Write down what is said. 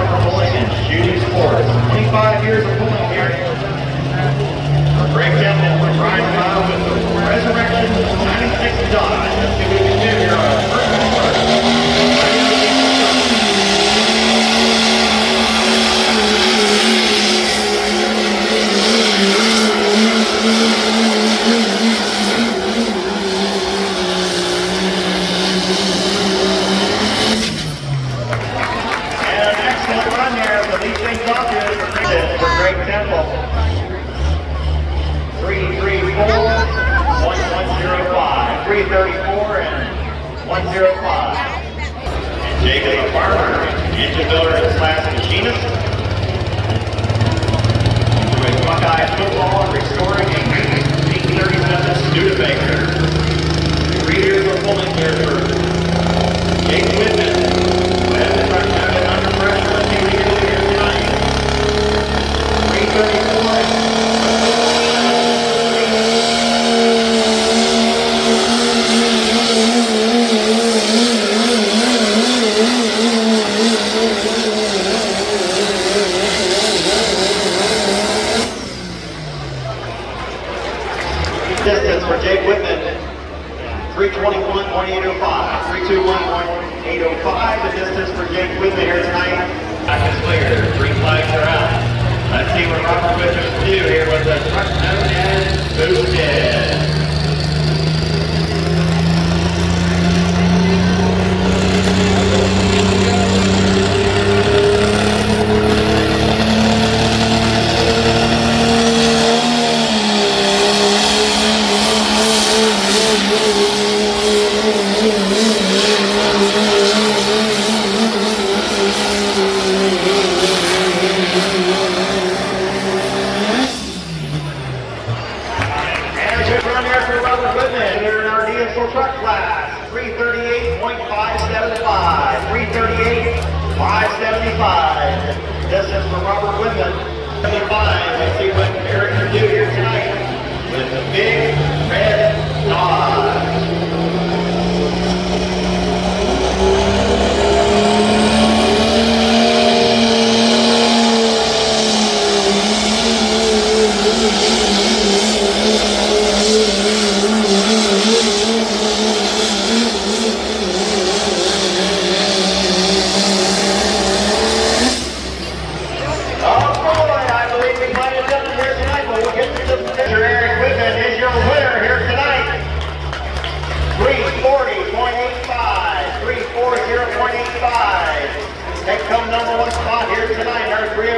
summer bowling and shooting sports. 25 years of bowling here. For Greg Temple, we're trying to out with the Resurrection 96 Dodge. Let's see what we can do here on our first one. And an excellent run there to lead things off here for Greg Temple. 334, 1105. 334 and 105. And Jacob Farmer, engine builder / machinist. Doing Buckeye football and restoring a 1837 Studebaker. 3 years of pulling here for Jake Widman. Who has the truck now been under pressure. Let's see what he can do here tonight. 334. Distance for Jake Widman, 321.805. 321.805. The distance for Jake Widman here tonight. Back is clear. 3 flags are out. Let's see what Robert Widman can do here with the truck known as Boosted. Truck class, 338.575, 338.575. This is for Robert Widman. 75. Let's see what Eric can do here tonight with the big red Dodge. Eric Widman is your winner here tonight. 340.85. 340.85. Take home #1 spot here tonight. Our 3